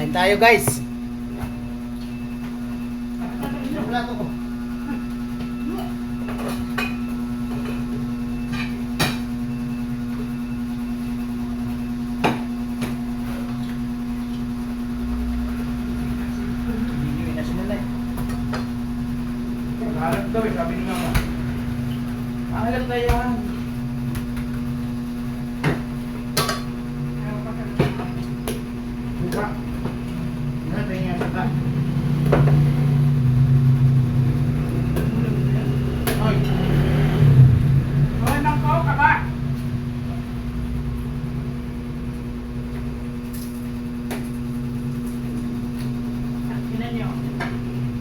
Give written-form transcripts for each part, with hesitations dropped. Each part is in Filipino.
Kain tayo guys. Plato ko. Hanap daw eh, sabi ni mama. Hanap na yan. Buka. Ano tingin sa ka? Oy. Oy, nangkaw ka ba? Tingnan nyo.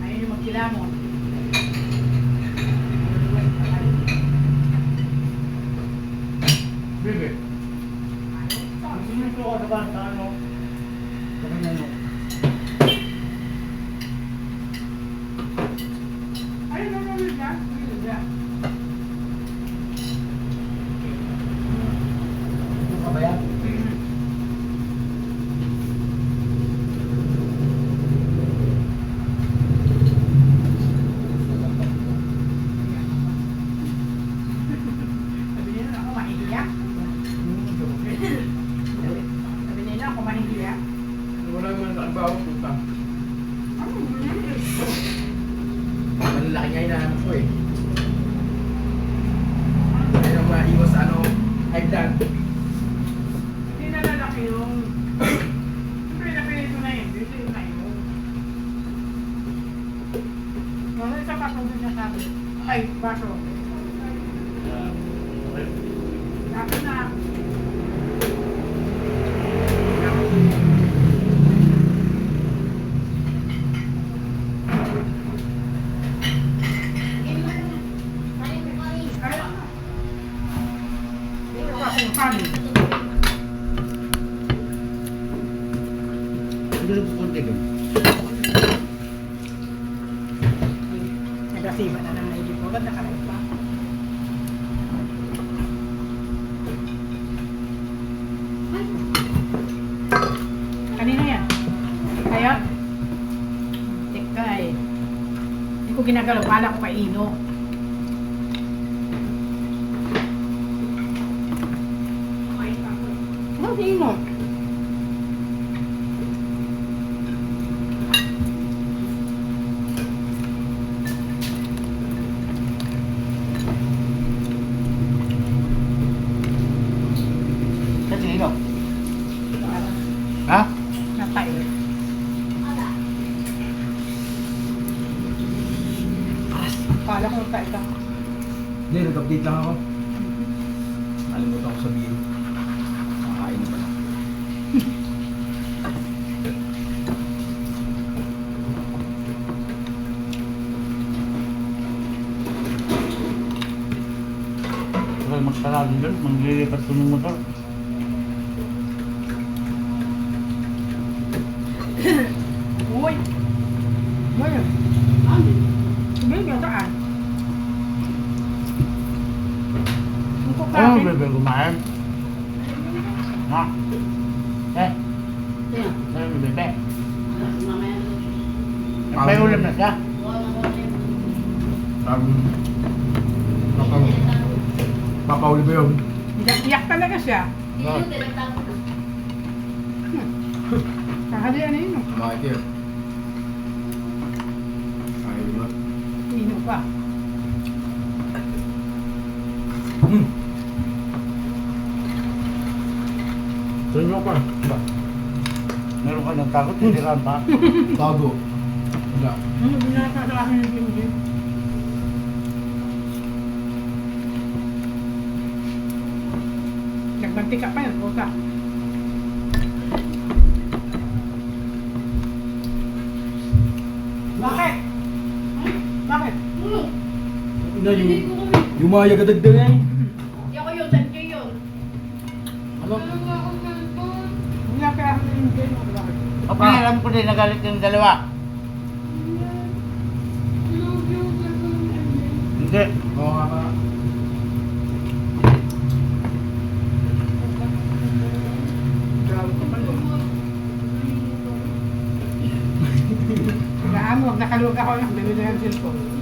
Ayaw nyo magkilamon. Bibi. Ito ko sa ano? Sabi niya no. Ayaw nyo ulit yan. Ano ka ba yan? Sabi nila ako mahihiyak. Sabi nila ako mahihiyak. Wala naman sa trabaho puta. Malaki nga hinahanap ko eh. Kaya maiwas ano, high blood. Hindi na lalaki yung... Siyempre napilito na yun. Dito yun na yun. Wala isa pa kung niya sabi. Ay, baso. Sabi na. Dito pa kung kanin. Hindi na pupunti ko. Nagasiba na ng naidipuran, nakalay pa. Kanina yan. Kaya? Teka eh. Hindi ko ginagalaw, kala ko kaino. Ano sino? Sa sino? Ha? Natay. Kala ko tayo ka. Hindi, nag-update lang ako. Nalimutan ko sabihin. Kakain na pala. Well, magsarado doon, maglilipat ko ng motor. Uy! Uy! Sabi ka saan? Ang Ano kukain. bebe kumain? Ha? Eh? Ano bebe? May ulam na siya? Papauli ba yun? Iyak talaga siya. Kahalian na yun. Kumakit yun. Ayaw ba? Nino pa. Sino ka? Ba? Meron ka ng takot, hindi pa? Tago. Wala. Ano binasa sa akin yung hindi? Nagmantika pa yan, puta. Bakit? Bakit? Ina yung mga yagadagdag yan. Ako yun, saan kayo yun? Ano? Wala kaya ako yung hindi. Bakit? Papa, alam ko din, nagalit yung dalawa. Hindi. Oo nga pa. Grabe ka pala. pag nakaluwag ako, bibili ng cellphone.